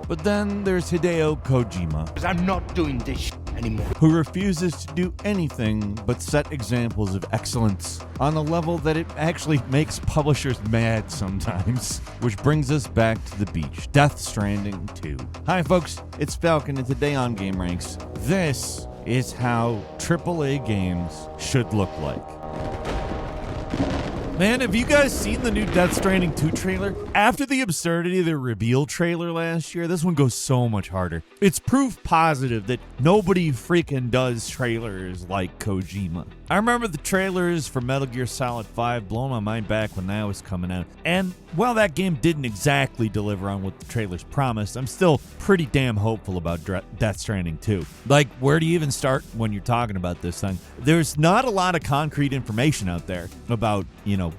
But then there's Hideo Kojima, I'm not doing this anymore. who refuses to do anything but set examples of excellence on a level that it actually makes publishers mad sometimes. Which brings us back to the beach. Death Stranding 2. Hi folks, it's Falcon, and today on gameranx, this is how AAA games should look like. Man, have you guys seen the new Death Stranding 2 trailer? After the absurdity of the reveal trailer last year, this one goes so much harder. It's proof positive that nobody freaking does trailers like Kojima. I remember the trailers for Metal Gear Solid 5 blowing my mind back when that was coming out. And while that game didn't exactly deliver on what the trailers promised, I'm still pretty damn hopeful about Death Stranding 2. Like, where do you even start when you're talking about this thing? There's not a lot of concrete information out there about,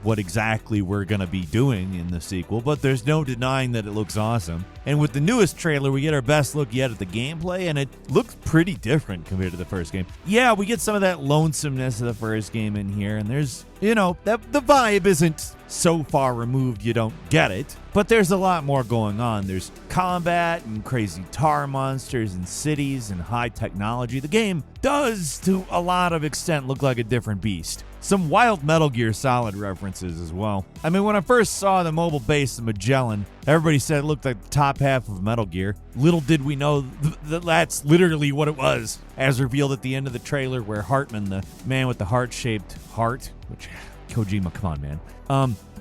what exactly we're going to be doing in the sequel, but there's no denying that it looks awesome. And with the newest trailer, we get our best look yet at the gameplay, and it looks pretty different compared to the first game. Yeah, we get some of that lonesomeness of the first game in here, and there's, that the vibe isn't so far removed you don't get it, but there's a lot more going on. There's combat and crazy tar monsters and cities and high technology. The game does, to a lot of extent, look like a different beast. Some wild Metal Gear Solid references as well. I mean, when I first saw the mobile base of Magellan, everybody said it looked like the top half of Metal Gear. Little did we know that that's literally what it was, as revealed at the end of the trailer, where Hartman, the man with the heart-shaped heart, which, Kojima, come on, man.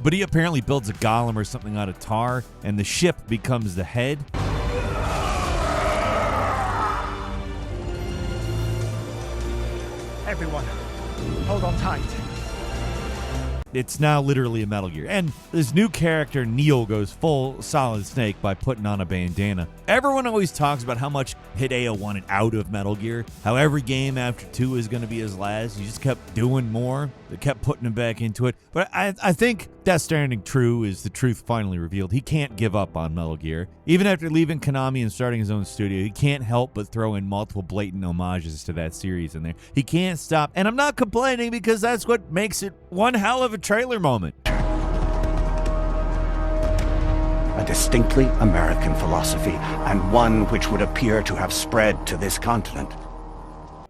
But he apparently builds a golem or something out of tar, and the ship becomes the head. Everyone, hold on tight. It's now literally a Metal Gear. And this new character, Neil, goes full Solid Snake by putting on a bandana. Everyone always talks about how much Hideo wanted out of Metal Gear, how every game after 2 is going to be his last. He just kept doing more. They kept putting him back into it. But I think Death Stranding True is the truth finally revealed. He can't give up on Metal Gear. Even after leaving Konami and starting his own studio, he can't help but throw in multiple blatant homages to that series in there. He can't stop. And I'm not complaining, because that's what makes it one hell of a trailer moment. A distinctly American philosophy, and one which would appear to have spread to this continent.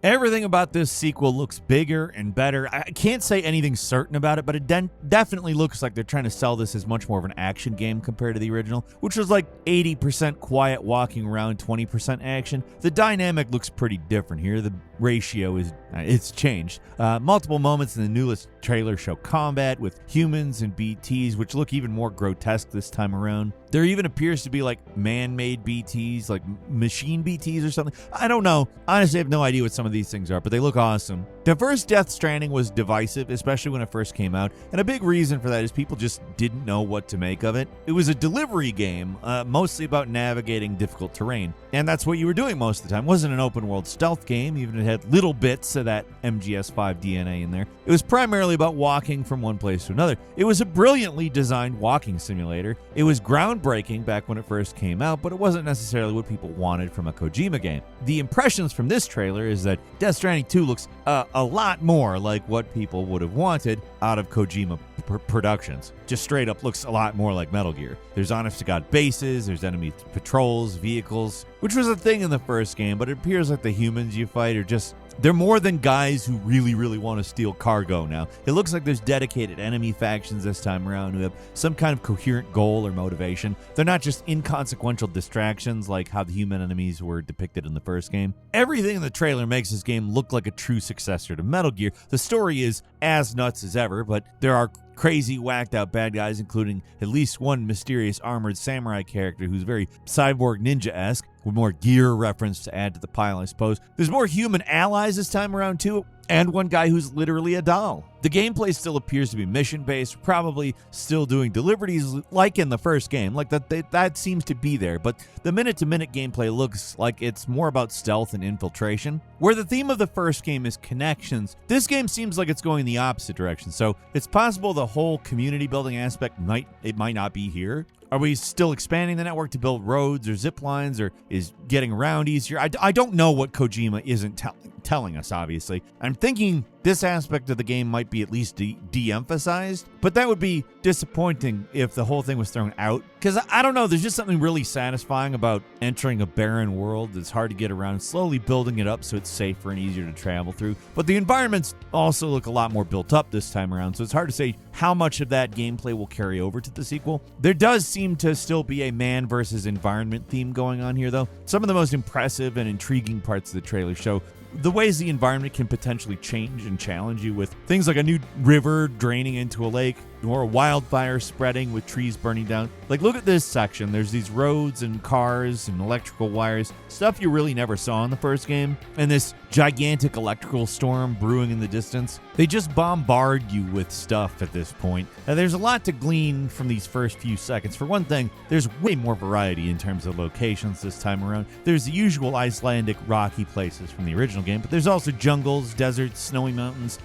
Everything about this sequel looks bigger and better. I can't say anything certain about it, but it definitely looks like they're trying to sell this as much more of an action game compared to the original, which was like 80% quiet walking around, 20% action. The dynamic looks pretty different here. The ratio it's changed. Multiple moments in the newest trailer show combat with humans and BTs, which look even more grotesque this time around. There even appears to be like man-made BTs, like machine BTs or something. I don't know. Honestly, I have no idea what some of these things are, but they look awesome. The first Death Stranding was divisive, especially when it first came out, and a big reason for that is people just didn't know what to make of it. It was a delivery game, mostly about navigating difficult terrain, and that's what you were doing most of the time. It wasn't an open-world stealth game, even if it had little bits of that MGS5 DNA in there. It was primarily about walking from one place to another. It was a brilliantly designed walking simulator. It was groundbreaking back when it first came out, but it wasn't necessarily what people wanted from a Kojima game. The impressions from this trailer is that Death Stranding 2 looks a lot more like what people would have wanted out of Kojima productions. Just straight up looks a lot more like Metal Gear. There's honest-to-God bases, there's enemy patrols, vehicles, which was a thing in the first game, but it appears like the humans you fight are just... They're more than guys who really, really want to steal cargo now. It looks like there's dedicated enemy factions this time around who have some kind of coherent goal or motivation. They're not just inconsequential distractions like how the human enemies were depicted in the first game. Everything in the trailer makes this game look like a true successor to Metal Gear. The story is as nuts as ever, but there are crazy, whacked out bad guys, including at least one mysterious armored samurai character who's very cyborg ninja-esque, with more gear reference to add to the pile, I suppose. There's more human allies this time around, too, and one guy who's literally a doll. The gameplay still appears to be mission-based, probably still doing deliveries like in the first game, like that seems to be there, but the minute-to-minute gameplay looks like it's more about stealth and infiltration. Where the theme of the first game is connections, this game seems like it's going the opposite direction, so it's possible the whole community building aspect might not be here, Are we still expanding the network to build roads or zip lines, or is getting around easier? I don't know what Kojima isn't telling us, obviously. I'm thinking this aspect of the game might be at least de-emphasized, but that would be disappointing if the whole thing was thrown out. Because I don't know, there's just something really satisfying about entering a barren world that's hard to get around, slowly building it up so it's safer and easier to travel through. But the environments also look a lot more built up this time around, so it's hard to say how much of that gameplay will carry over to the sequel. There does seem to still be a man versus environment theme going on here, though. Some of the most impressive and intriguing parts of the trailer show the ways the environment can potentially change and challenge you, with things like a new river draining into a lake, or a wildfire spreading with trees burning down. Like, look at this section. There's these roads and cars and electrical wires, stuff you really never saw in the first game, and this gigantic electrical storm brewing in the distance. They just bombard you with stuff at this point. Now, there's a lot to glean from these first few seconds. For one thing, there's way more variety in terms of locations this time around. There's the usual Icelandic rocky places from the original game, but there's also jungles, deserts, snowy mountains.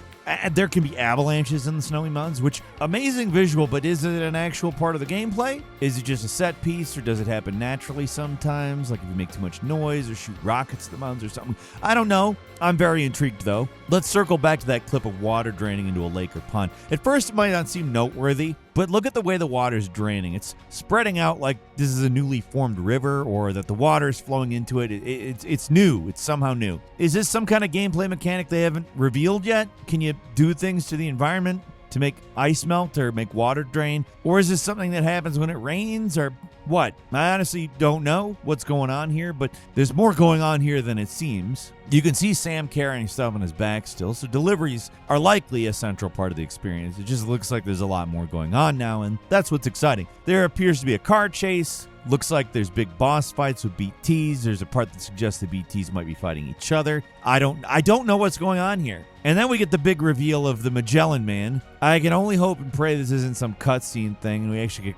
There can be avalanches in the snowy mountains, which, amazing visual, but is it an actual part of the gameplay? Is it just a set piece, or does it happen naturally sometimes, like if you make too much noise or shoot rockets at the mountains or something? I don't know. I'm very intrigued, though. Let's circle back to that clip of water draining into a lake or pond. At first, it might not seem noteworthy, but look at the way the water's draining. It's spreading out like this is a newly formed river, or that the water's flowing into it. It's new. It's somehow new. Is this some kind of gameplay mechanic they haven't revealed yet? Can you do things to the environment to make ice melt or make water drain? Or is this something that happens when it rains, or what? I honestly don't know what's going on here, but there's more going on here than it seems. You can see Sam carrying stuff on his back still, so deliveries are likely a central part of the experience. It just looks like there's a lot more going on now, and that's what's exciting. There appears to be a car chase. Looks like there's big boss fights with BTs. There's a part that suggests the BTs might be fighting each other. I don't know what's going on here. And then we get the big reveal of the Magellan Man. I can only hope and pray this isn't some cutscene thing and we actually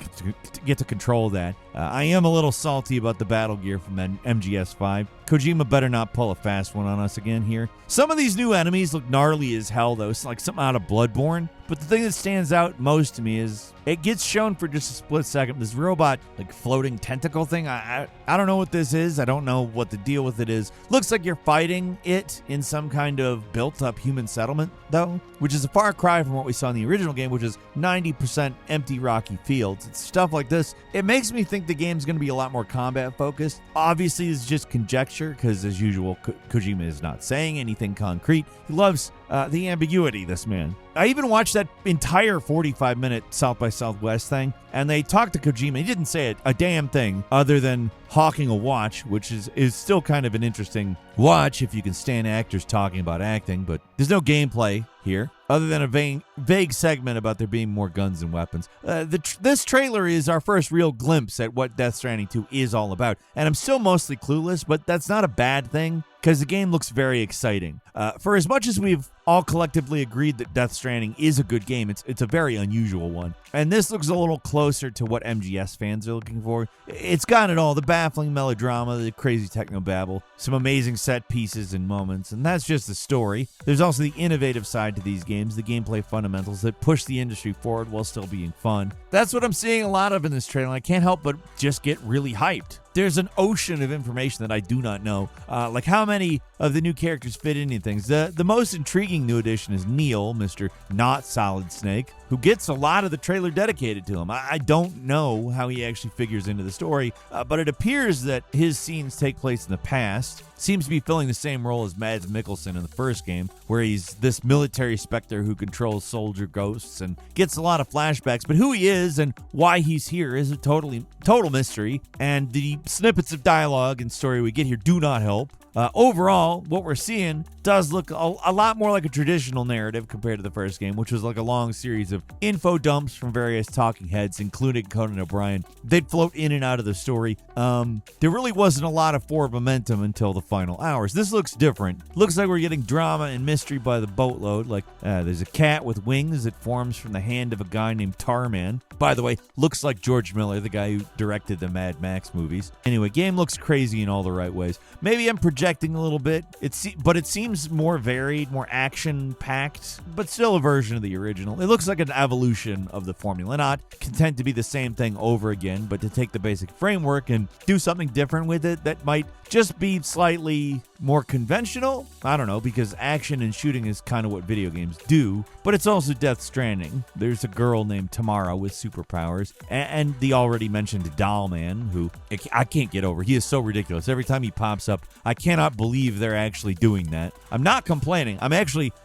get to control that. I am a little salty about the battle gear from MGS5. Kojima better not pull a fast one on us again here. Some of these new enemies look gnarly as hell, though. It's like something out of Bloodborne. But the thing that stands out most to me is it gets shown for just a split second. This robot, like, floating tentacle thing. I don't know what this is. I don't know what the deal with it is. Looks like you're fighting it in some kind of built-up human settlement, though, which is a far cry from what we saw in the original game, which is 90% empty rocky fields. It's stuff like this. It makes me think the game's going to be a lot more combat-focused. Obviously, it's just conjecture, because as usual, Kojima is not saying anything concrete. He loves the ambiguity, this man. I even watched that entire 45-minute South by Southwest thing, and they talked to Kojima. He didn't say a damn thing other than hawking a watch, which is still kind of an interesting watch if you can stand actors talking about acting, but there's no gameplay here other than a vague segment about there being more guns and weapons. This trailer is our first real glimpse at what Death Stranding 2 is all about, and I'm still mostly clueless, but that's not a bad thing, because the game looks very exciting. For as much as we've all collectively agreed that Death Stranding is a good game, it's a very unusual one. And this looks a little closer to what MGS fans are looking for. It's got it all, the baffling melodrama, the crazy technobabble, some amazing set pieces and moments, and that's just the story. There's also the innovative side to these games, the gameplay fundamentals that push the industry forward while still being fun. That's what I'm seeing a lot of in this trailer. I can't help but just get really hyped. There's an ocean of information that I do not know, like how many of the new characters fit into things. The most intriguing new addition is Neil, Mr. Not Solid Snake, who gets a lot of the trailer dedicated to him. I don't know how he actually figures into the story, but it appears that his scenes take place in the past. Seems to be filling the same role as Mads Mikkelsen in the first game, where he's this military specter who controls soldier ghosts and gets a lot of flashbacks, but who he is and why he's here is a total mystery, and the snippets of dialogue and story we get here do not help. Overall, what we're seeing does look a lot more like a traditional narrative compared to the first game, which was like a long series of info dumps from various talking heads, including Conan O'Brien. They'd float in and out of the story. There really wasn't a lot of forward momentum until the final hours. This looks different. Looks like we're getting drama and mystery by the boatload. Like, there's a cat with wings that forms from the hand of a guy named Tarman. By the way, looks like George Miller, the guy who directed the Mad Max movies. Anyway, game looks crazy in all the right ways. Maybe I'm projecting projecting a little bit. But it seems more varied, more action-packed, but still a version of the original. It looks like an evolution of the formula, not content to be the same thing over again, but to take the basic framework and do something different with it that might just be slightly more conventional. I don't know, because action and shooting is kind of what video games do, but it's also Death Stranding. There's a girl named Tamara with superpowers, and the already mentioned doll man, who I can't get over. He is so ridiculous. Every time he pops up, I cannot believe they're actually doing that. I'm not complaining.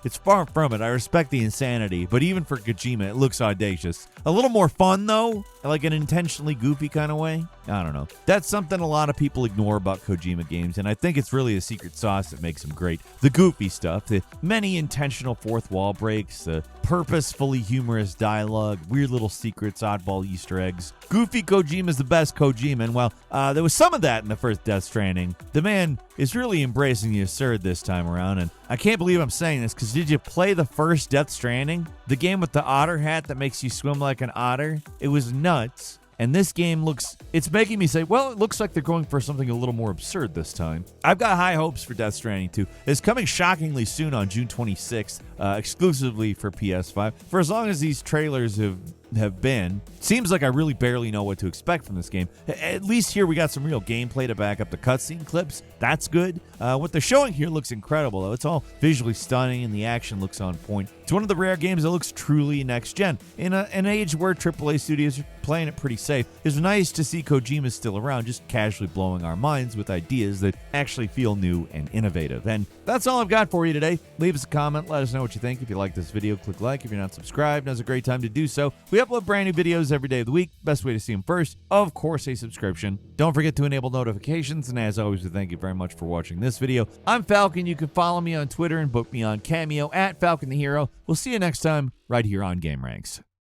It's far from it. I respect the insanity, but even for Kojima, it looks audacious. A little more fun, though, like an intentionally goofy kind of way. I don't know. That's something a lot of people ignore about Kojima games, and I think it's really a secret sauce that makes them great. The goofy stuff, the many intentional fourth wall breaks, the purposefully humorous dialogue, weird little secrets, oddball Easter eggs. Goofy Kojima is the best Kojima, and while there was some of that in the first Death Stranding, the man is really embracing the absurd this time around, and I can't believe I'm saying this, because did you play the first Death Stranding? The game with the otter hat that makes you swim like an otter? It was nuts. And this game it's making me say, well, it looks like they're going for something a little more absurd this time. I've got high hopes for Death Stranding 2. It's coming shockingly soon on June 26th, exclusively for PS5. For as long as these trailers have been, seems like I really barely know what to expect from this game. At least here we got some real gameplay to back up the cutscene clips. That's good. What they're showing here looks incredible, though. It's all visually stunning and the action looks on point. It's one of the rare games that looks truly next-gen. In an age where AAA studios are playing it pretty safe, it's nice to see Kojima still around, just casually blowing our minds with ideas that actually feel new and innovative. And that's all I've got for you today. Leave us a comment. Let us know what you think. If you like this video, click like. If you're not subscribed, now's a great time to do so. We upload brand new videos every day of the week. Best way to see them first, of course, a subscription. Don't forget to enable notifications. And as always, we thank you very much for watching this video. I'm Falcon. You can follow me on Twitter and book me on Cameo at Falcon the Hero. We'll see you next time right here on gameranx.